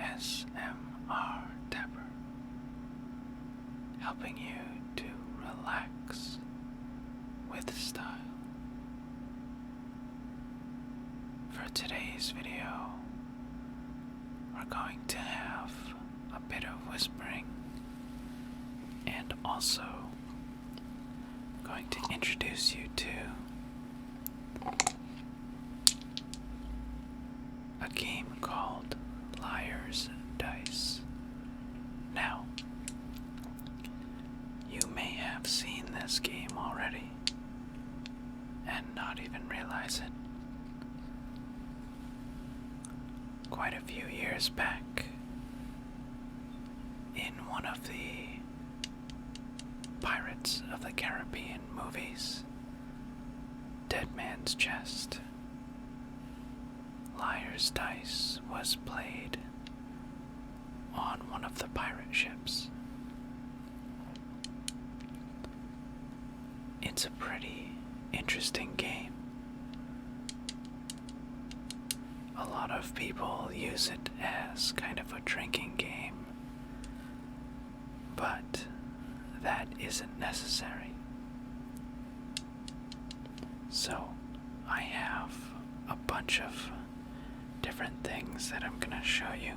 ASMR Dapper, helping you to relax with style. For today's video, we're going to have a bit of whispering and also going to introduce you to a game called Liar's Dice. Now, you may have seen this game already and not even realize it. Quite a few years back, in one of the Pirates of the Caribbean movies, Dead Man's Chest, Liar's Dice was played on one of the pirate ships. It's a pretty interesting game. A lot of people use it as kind of a drinking game, but that isn't necessary. So, I have a bunch of different things that I'm gonna show you.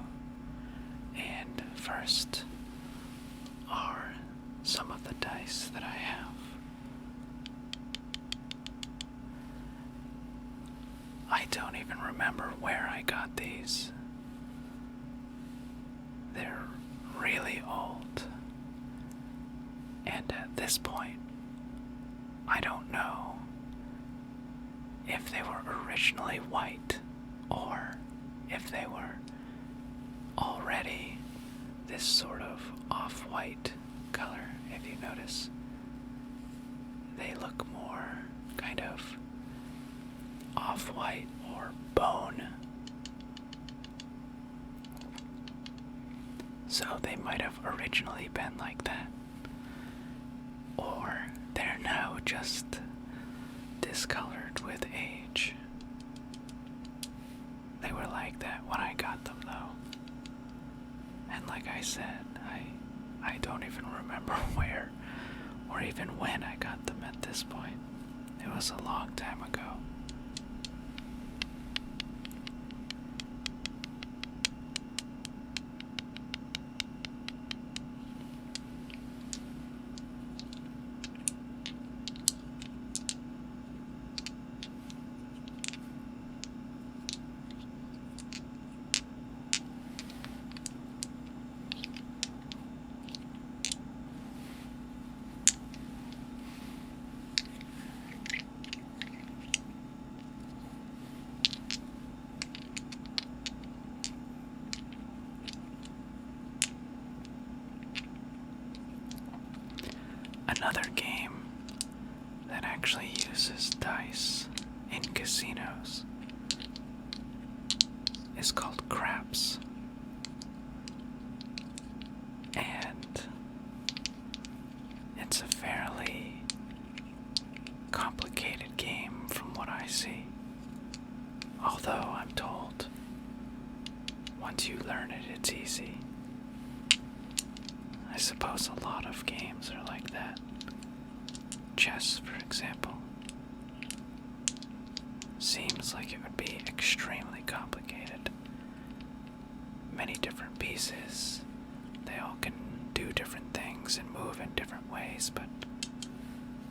And first are some of the dice that I have. I don't even remember where I got these. They're really old. And at this point, I don't know if they were originally white or if they were already this sort of off-white color. If you notice, they look more kind of off-white or bone. So they might have originally been like that. Or they're now just discolored with age. They were like that when I got them, though. And like I said, I don't even remember where or even when I got them at this point. It was a long time ago. Another game that actually uses dice in casinos is called craps. And it's a fairly complicated game from what I see. Although I'm told once you learn it, it's easy. I suppose a lot of games are like that. Chess, for example, seems like it would be extremely complicated. Many different pieces, they all can do different things and move in different ways, but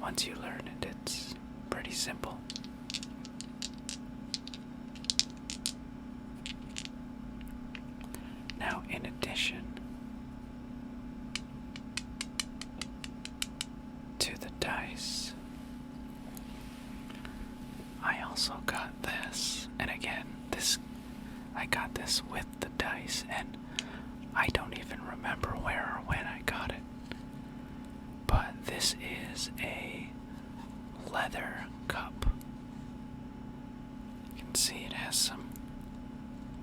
once you learn it, it's pretty simple. Now, in addition to the dice, I also got this, and again, I got this with the dice, and I don't even remember where or when I got it, but this is a leather cup. You can see it has some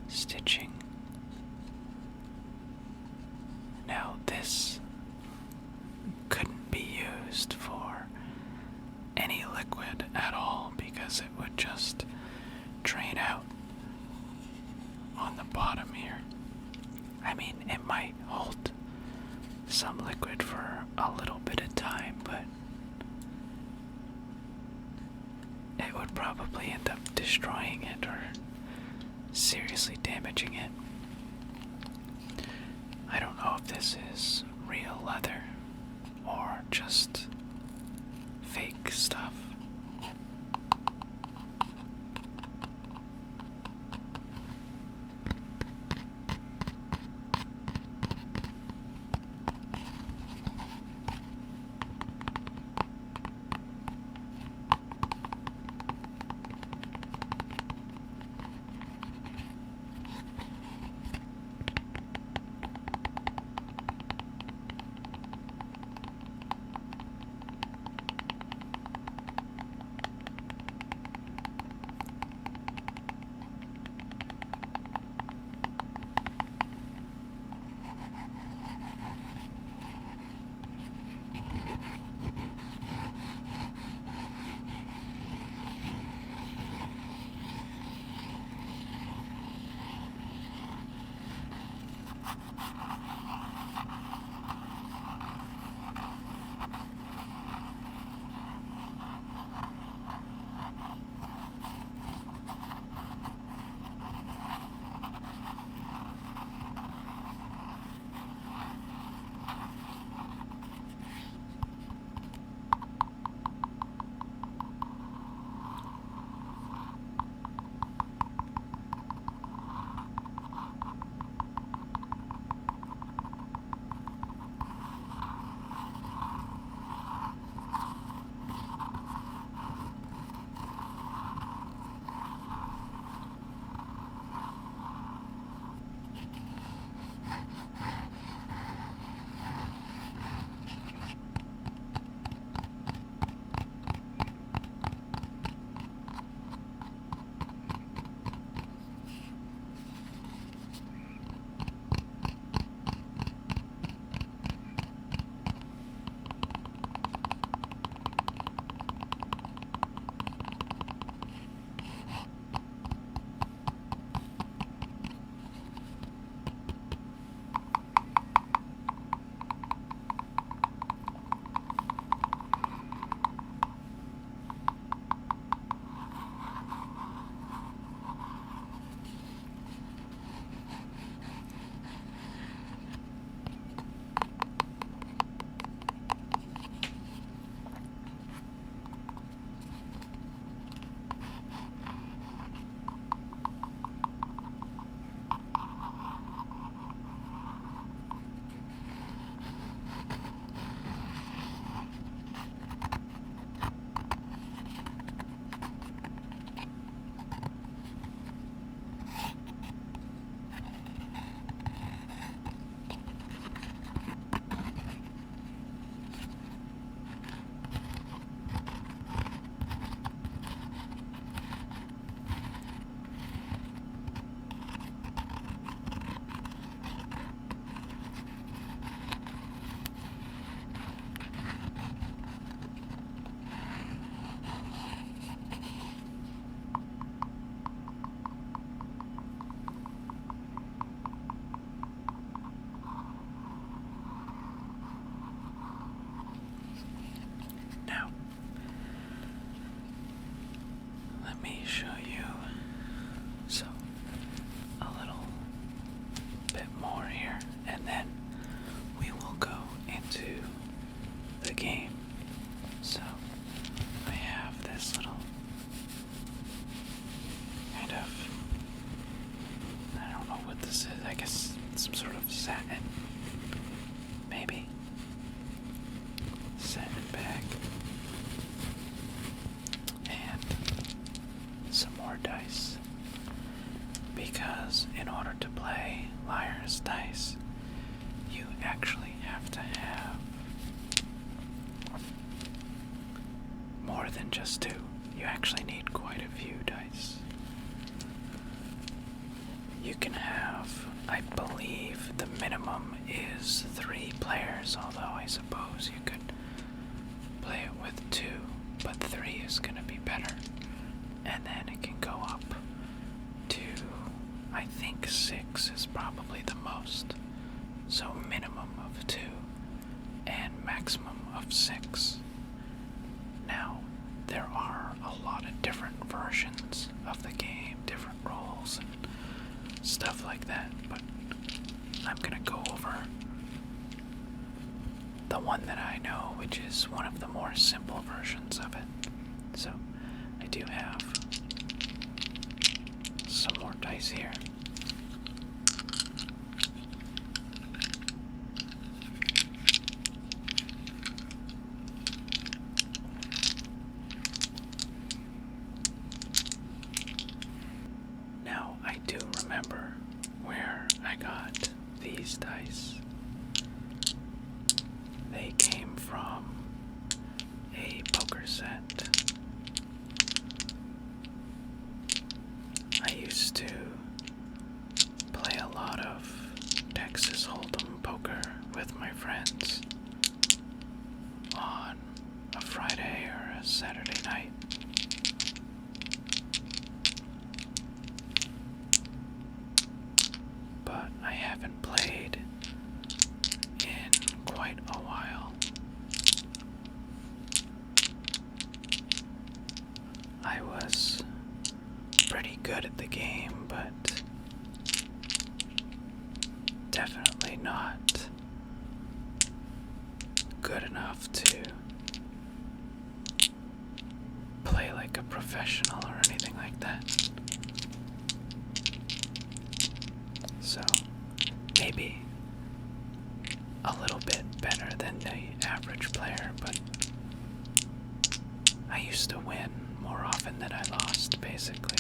stitching. Now, this couldn't be used for any liquid at all because it would just drain out on the bottom here. I mean, it might hold some liquid for a little bit of time, but it would probably end up destroying it or seriously damaging it. I don't know if this is real leather or just fake stuff. Because in order to play Liar's Dice, you actually have to have more than just two. You actually need quite a few dice. You can have, I believe the minimum is 3 players, although I suppose you could play it with 2, but 3 is going to be better. And then it can go up to, I think 6 is probably the most. minimum of 2 and maximum of 6. Now, there are a lot of different versions of the game, different rules and stuff like that, but I'm gonna go over the one that I know, which is one of the more simple versions of it. So, I do have some more dice here. Now, I do remember where I got these dice. They came from a poker set. I used to play a lot of Texas Hold'em poker with my friends on a Friday or a Saturday night. But I haven't played in quite a while. I was pretty good at the game, but definitely not good enough to play like a professional or anything like that. So, maybe a little bit better than the average player, but I used to win more often than I lost, basically.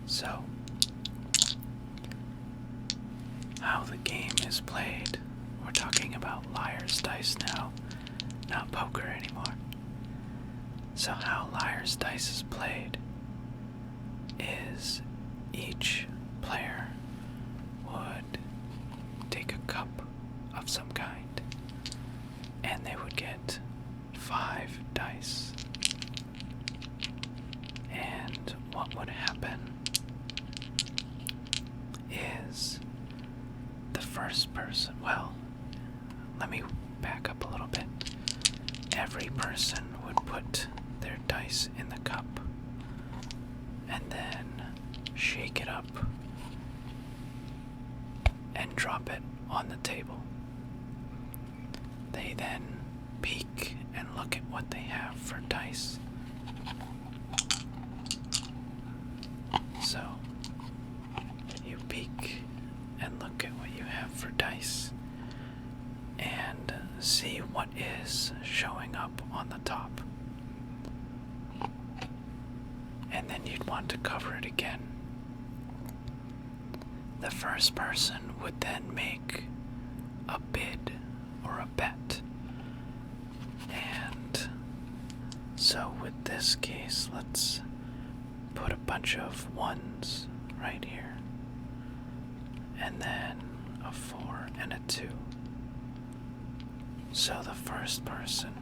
So, how the game is played. We're talking about Liar's Dice now, not poker anymore. So how Liar's Dice is played is each player would take a cup of some kind, and they would get 5 dice. And what would happen is the first person, well, let me back up a little bit. Every person would put their dice in the cup and then shake it up and drop it on the table. They then peek and look at what they have for dice. So, you peek and look at what you have for dice and see what is showing up on the top. And then you'd want to cover it again. The first person would then make a bid or a bet. And so with this case, let's put a bunch of 1s right here. And then a 4 and a 2. So the first person,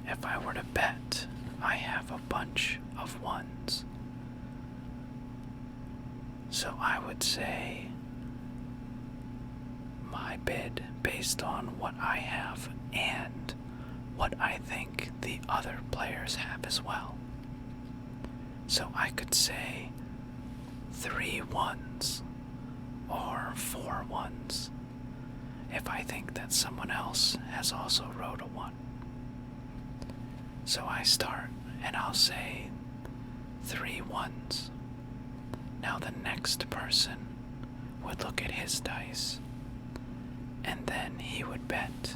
if I were to bet, I have a bunch of 1s. So I would say my bid based on what I have and what I think the other players have as well. So I could say 3 1s or 4 1s if I think that someone else has also wrote a 1. So I start and I'll say 3 1s. Now the next person would look at his dice and then he would bet.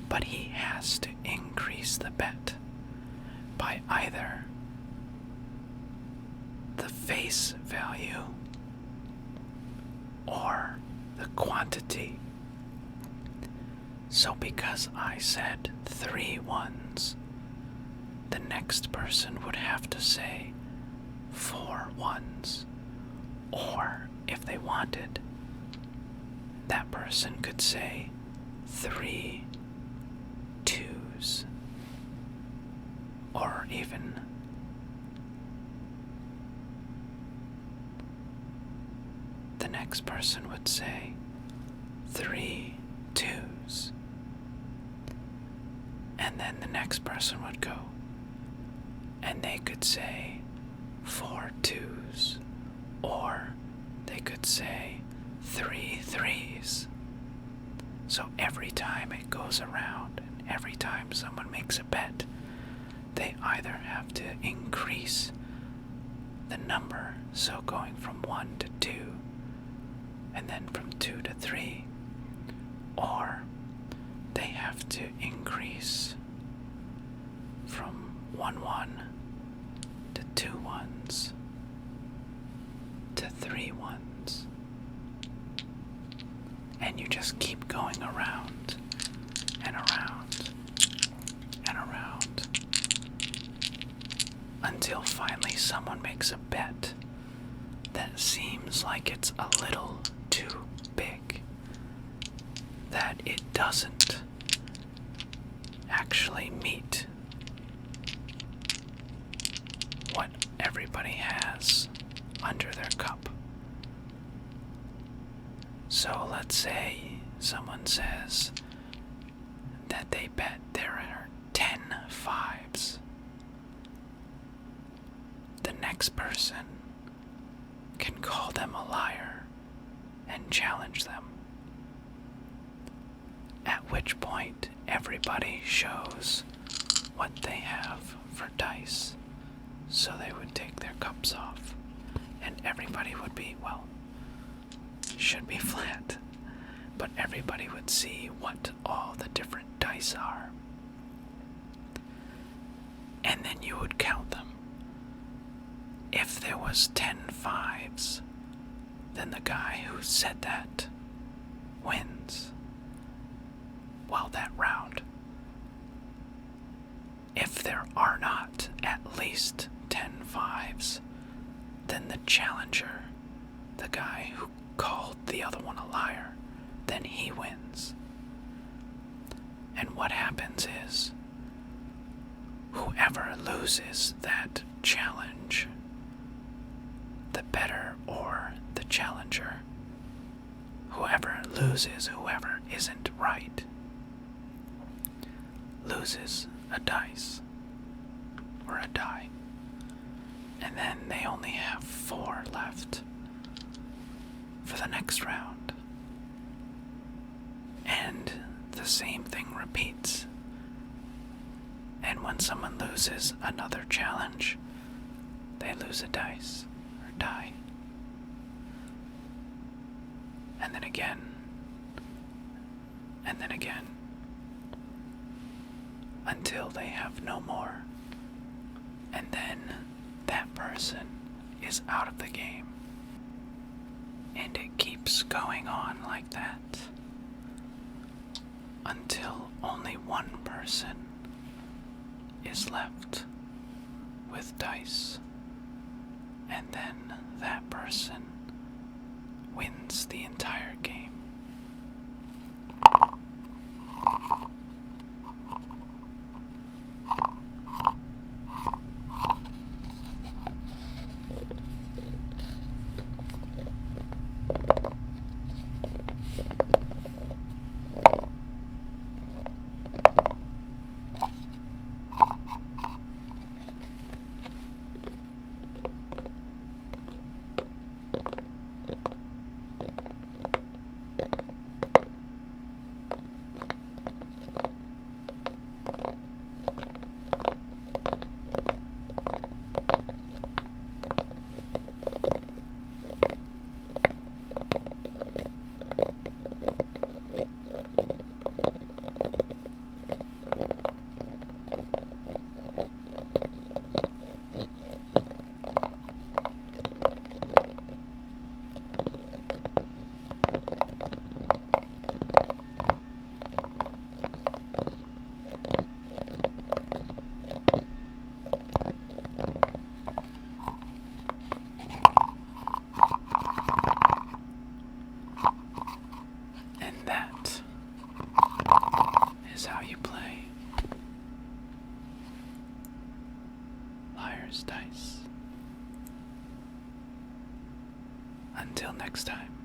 But he has to increase the bet by either the face value or the quantity. So because I said 3 1s, the next person would have to say 4 1s. Or, if they wanted, that person could say 3 twos, or even the next person would say 3 twos, and then the next person would go and they could say 4 twos, or they could say 3 threes. So every time it goes around, and every time someone makes a bet, they either have to increase the number, so going from 1 to 2, and then from 2 to 3, or they have to increase from 1 1 to 2 1s to 3 1s. And you just keep going around and around and around until finally someone makes a bet that seems like it's a little too big, that it doesn't actually meet what everybody has under their cup. So let's say someone says that they bet there are 10 fives. The next person can call them a liar and challenge them, at which point everybody shows what they have for dice. So they would take their cups off, and everybody would be, well, should be flat, but everybody would see what all the different dice are. And then you would count them. If there was 10 fives, then the guy who said that wins. Well, that round. If there are not at least 10 fives, then the challenger, the guy who called the other one a liar, then he wins. And what happens is, whoever loses that challenge, the bettor or the challenger, whoever loses, whoever isn't right, loses a dice or a die. And then they only have 4 left for the next round. And the same thing repeats. And when someone loses another challenge, they lose a dice or die. And then again. And then again. Until they have no more. And then that person is out of the game. And it keeps going on like that until only one person is left with dice. And then that person wins the entire game. Until next time.